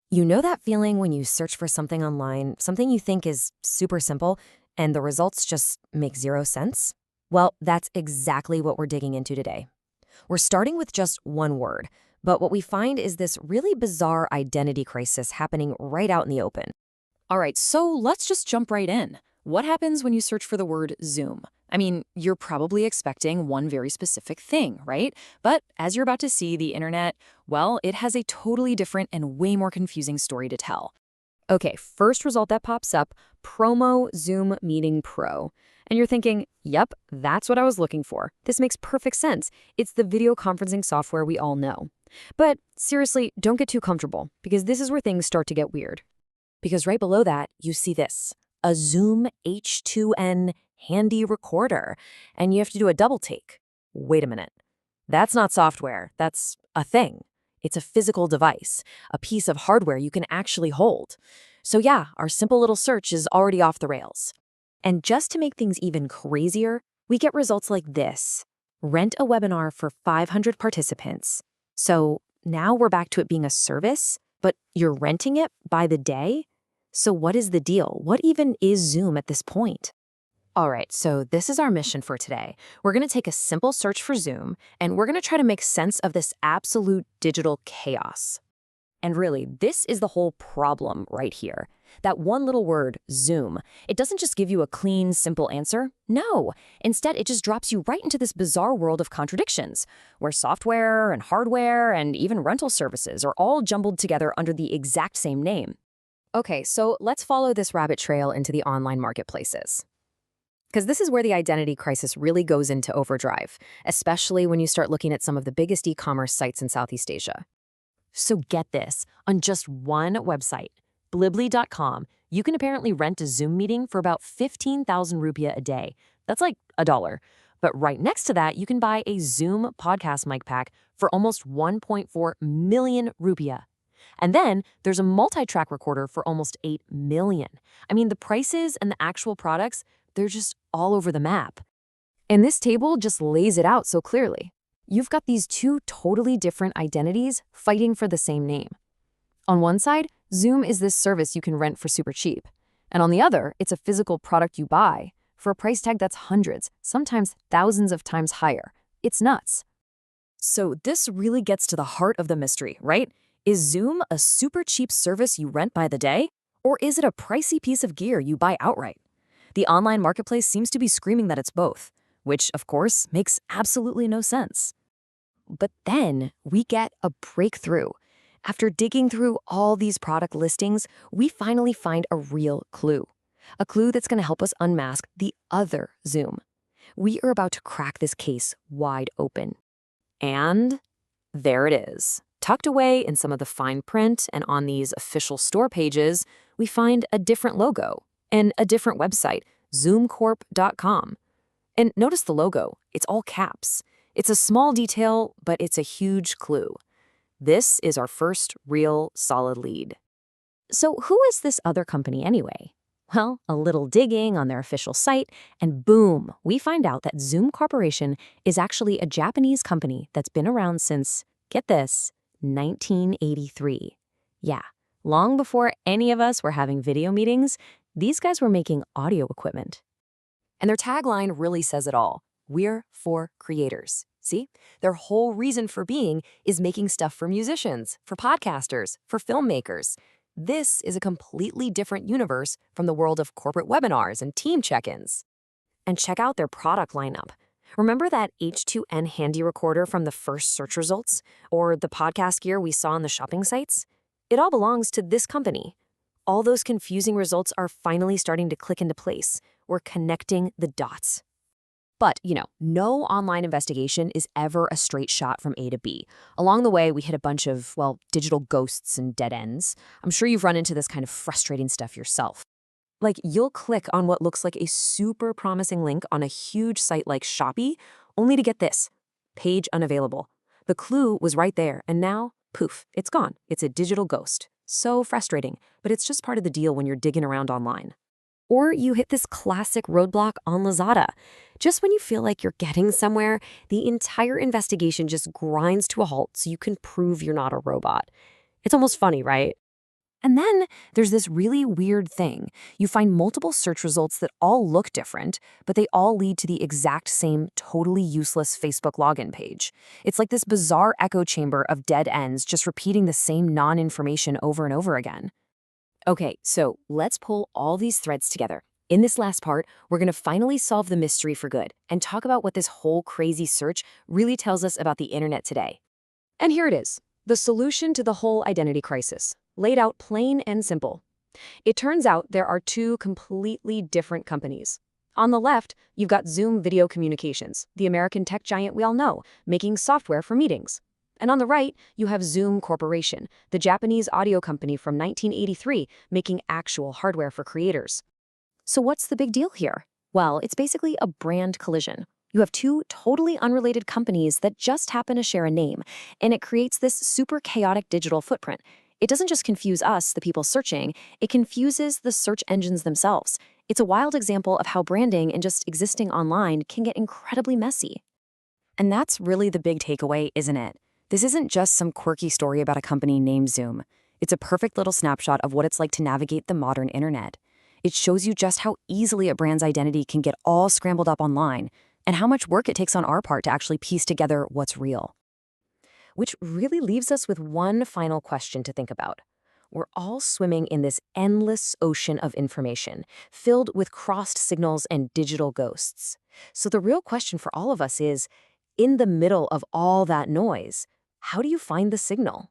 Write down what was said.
You know that feeling when you search for something online, something you think is super simple, and the results just make zero sense? Well, that's exactly what we're digging into today. We're starting with just one word, but what we find is this really bizarre identity crisis happening right out in the open. All right, so let's just jump right in. What happens when you search for the word Zoom? I mean, you're probably expecting one very specific thing, right? But as you're about to see, the internet, well, it has a totally different and way more confusing story to tell. Okay, first result that pops up, Promo Zoom Meeting Pro. And you're thinking, yep, that's what I was looking for. This makes perfect sense. It's the video conferencing software we all know. But seriously, don't get too comfortable, because this is where things start to get weird. Because right below that, you see this, a Zoom H2N handy recorder, and you have to do a double take. Wait a minute. That's not software. That's a thing. It's a physical device, a piece of hardware you can actually hold. So yeah, our simple little search is already off the rails. And just to make things even crazier, we get results like this. Rent a webinar for 500 participants. So now we're back to it being a service, but you're renting it by the day? So what is the deal? What even is Zoom at this point? All right, so this is our mission for today. We're going to take a simple search for Zoom, and we're going to try to make sense of this absolute digital chaos. And really, this is the whole problem right here. That one little word, Zoom, it doesn't just give you a clean, simple answer. No. Instead, it just drops you right into this bizarre world of contradictions, where software and hardware and even rental services are all jumbled together under the exact same name. Okay, so let's follow this rabbit trail into the online marketplaces. Because this is where the identity crisis really goes into overdrive, especially when you start looking at some of the biggest e-commerce sites in Southeast Asia. So get this, on just one website, blibly.com, you can apparently rent a Zoom meeting for about 15,000 rupiah a day. That's like $1. But right next to that, you can buy a Zoom podcast mic pack for almost 1.4 million rupiah. And then there's a multi-track recorder for almost 8 million. I mean, the prices and the actual products, they're just all over the map. And this table just lays it out so clearly. You've got these two totally different identities fighting for the same name. On one side, Zoom is this service you can rent for super cheap. And on the other, it's a physical product you buy for a price tag that's hundreds, sometimes thousands of times higher. It's nuts. So this really gets to the heart of the mystery, right? Is Zoom a super cheap service you rent by the day? Or is it a pricey piece of gear you buy outright? The online marketplace seems to be screaming that it's both, which, of course, makes absolutely no sense. But then we get a breakthrough. After digging through all these product listings, we finally find a real clue. A clue that's going to help us unmask the other Zoom. We are about to crack this case wide open. And there it is. Tucked away in some of the fine print and on these official store pages, we find a different logo and a different website, zoomcorp.com. And notice the logo. It's all caps. It's a small detail, but it's a huge clue. This is our first real solid lead. So who is this other company anyway? Well, a little digging on their official site, and boom, we find out that Zoom Corporation is actually a Japanese company that's been around since, get this, 1983. Yeah, long before any of us were having video meetings, these guys were making audio equipment. And their tagline really says it all. We're for creators. See? Their whole reason for being is making stuff for musicians, for podcasters, for filmmakers. This is a completely different universe from the world of corporate webinars and team check-ins. And check out their product lineup. Remember that H2N handy recorder from the first search results? Or the podcast gear we saw on the shopping sites? It all belongs to this company. All those confusing results are finally starting to click into place. We're connecting the dots. But, no online investigation is ever a straight shot from A to B. Along the way, we hit a bunch of, digital ghosts and dead ends. I'm sure you've run into this kind of frustrating stuff yourself. Like, you'll click on what looks like a super promising link on a huge site like Shopee, only to get this, page unavailable. The clue was right there, and now, poof, it's gone. It's a digital ghost. So frustrating, but it's just part of the deal when you're digging around online. Or you hit this classic roadblock on Lazada. Just when you feel like you're getting somewhere, the entire investigation just grinds to a halt so you can prove you're not a robot. It's almost funny, right? And then there's this really weird thing. You find multiple search results that all look different, but they all lead to the exact same totally useless Facebook login page. It's like this bizarre echo chamber of dead ends just repeating the same non-information over and over again. Okay, so let's pull all these threads together. In this last part, we're going to finally solve the mystery for good and talk about what this whole crazy search really tells us about the internet today. And here it is, the solution to the whole identity crisis, laid out plain and simple. It turns out there are two completely different companies. On the left, you've got Zoom Video Communications, the American tech giant we all know, making software for meetings. And on the right, you have Zoom Corporation, the Japanese audio company from 1983, making actual hardware for creators. So what's the big deal here? Well, it's basically a brand collision. You have two totally unrelated companies that just happen to share a name, and it creates this super chaotic digital footprint. It doesn't just confuse us, the people searching, it confuses the search engines themselves. It's a wild example of how branding and just existing online can get incredibly messy. And that's really the big takeaway, isn't it? This isn't just some quirky story about a company named Zoom. It's a perfect little snapshot of what it's like to navigate the modern internet. It shows you just how easily a brand's identity can get all scrambled up online, and how much work it takes on our part to actually piece together what's real. Which really leaves us with one final question to think about. We're all swimming in this endless ocean of information, filled with crossed signals and digital ghosts. So the real question for all of us is, in the middle of all that noise, how do you find the signal?